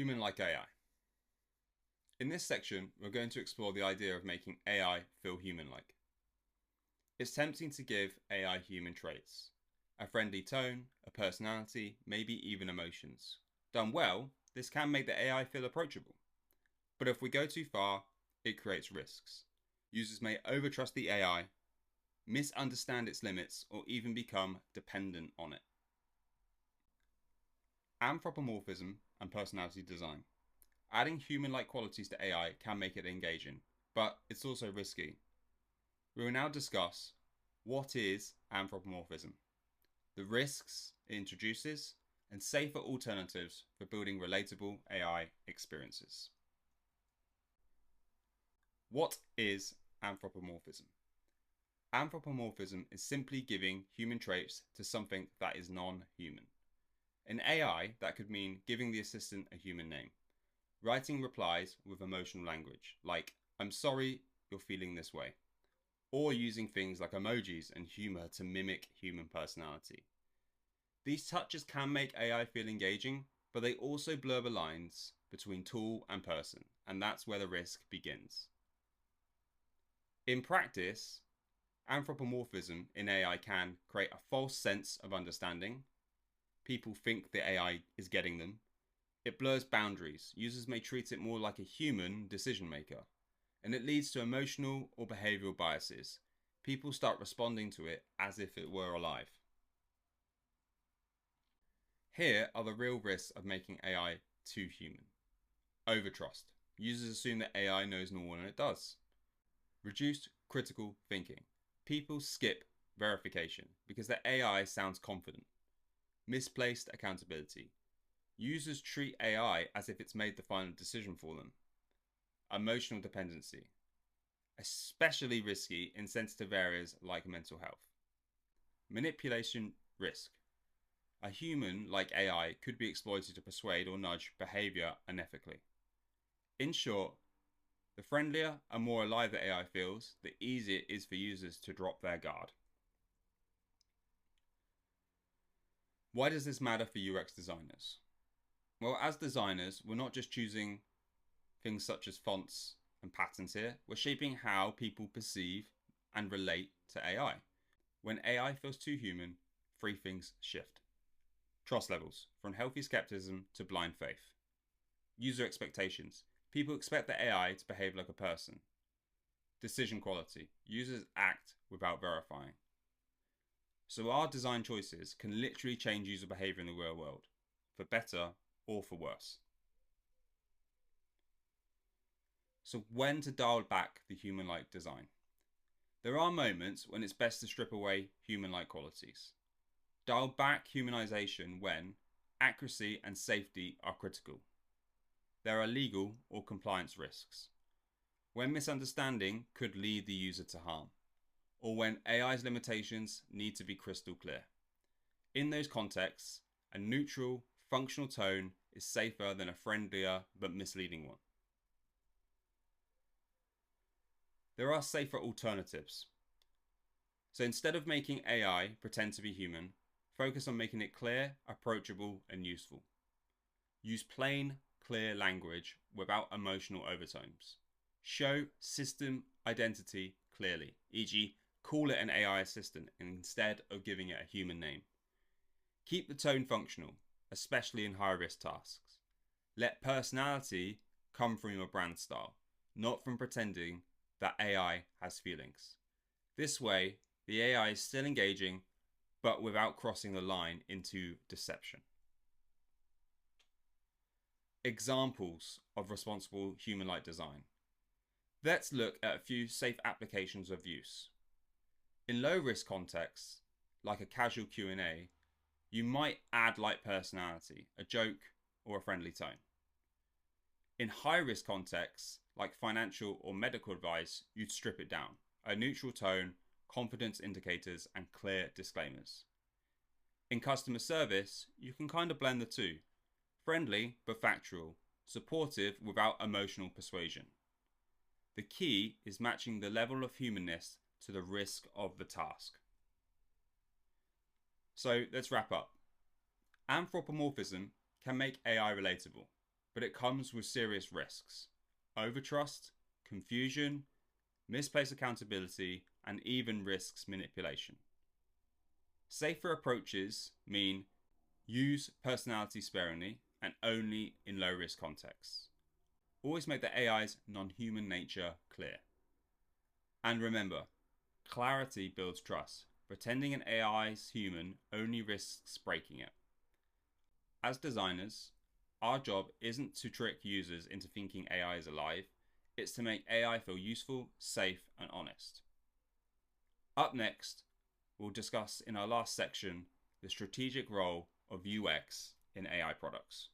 Human-like AI. In this section, we're going to explore the idea of making AI feel human-like. It's tempting to give AI human traits, a friendly tone, a personality, maybe even emotions. Done well, this can make the AI feel approachable. But if we go too far, it creates risks. Users may overtrust the AI, misunderstand its limits, or even become dependent on it. Anthropomorphism and personality design. Adding human-like qualities to AI can make it engaging, but it's also risky. We will now discuss what is anthropomorphism, the risks it introduces, and safer alternatives for building relatable AI experiences. What is anthropomorphism? Anthropomorphism is simply giving human traits to something that is non-human. In AI, that could mean giving the assistant a human name, writing replies with emotional language, like, "I'm sorry you're feeling this way," or using things like emojis and humor to mimic human personality. These touches can make AI feel engaging, but they also blur the lines between tool and person, and that's where the risk begins. In practice, anthropomorphism in AI can create a false sense of understanding. People think the AI is getting them. It blurs boundaries. Users may treat it more like a human decision maker, and it leads to emotional or behavioral biases. People start responding to it as if it were alive. Here are the real risks of making AI too human. Overtrust. Users assume that AI knows more than it does. Reduced critical thinking. People skip verification because their AI sounds confident. Misplaced accountability. Users treat AI as if it's made the final decision for them. Emotional dependency. Especially risky in sensitive areas like mental health. Manipulation risk. A human, like AI, could be exploited to persuade or nudge behavior unethically. In short, the friendlier and more alive the AI feels, the easier it is for users to drop their guard. Why does this matter for UX designers? Well, as designers, we're not just choosing things such as fonts and patterns here, we're shaping how people perceive and relate to AI. When AI feels too human, three things shift. Trust levels, from healthy skepticism to blind faith. User expectations. People expect the AI to behave like a person. Decision quality. Users act without verifying. So our design choices can literally change user behavior in the real world, for better or for worse. So when to dial back the human-like design? There are moments when it's best to strip away human-like qualities. Dial back humanization when accuracy and safety are critical. There are legal or compliance risks. When misunderstanding could lead the user to harm, or when AI's limitations need to be crystal clear. In those contexts, a neutral, functional tone is safer than a friendlier but misleading one. There are safer alternatives. So instead of making AI pretend to be human, focus on making it clear, approachable, and useful. Use plain, clear language without emotional overtones. Show system identity clearly, e.g., call it an AI assistant instead of giving it a human name. Keep the tone functional, especially in high-risk tasks. Let personality come from your brand style, not from pretending that AI has feelings. This way, the AI is still engaging, but without crossing the line into deception. Examples of responsible human-like design. Let's look at a few safe applications of use. In low-risk contexts, like a casual Q&A, you might add light personality, a joke, or a friendly tone. In high-risk contexts, like financial or medical advice, you'd strip it down. A neutral tone, confidence indicators, and clear disclaimers. In customer service, you can kind of blend the two. Friendly but factual, supportive without emotional persuasion. The key is matching the level of humanness to the risk of the task. So let's wrap up. Anthropomorphism can make AI relatable. but it comes with serious risks: overtrust, confusion, misplaced accountability, and even risks manipulation. Safer approaches mean use personality sparingly and only in low-risk contexts. Always make the AI's non-human nature clear. And remember, clarity builds trust. Pretending an AI is human only risks breaking it. As designers, our job isn't to trick users into thinking AI is alive, it's to make AI feel useful, safe, and honest. Up next, we'll discuss in our last section the strategic role of UX in AI products.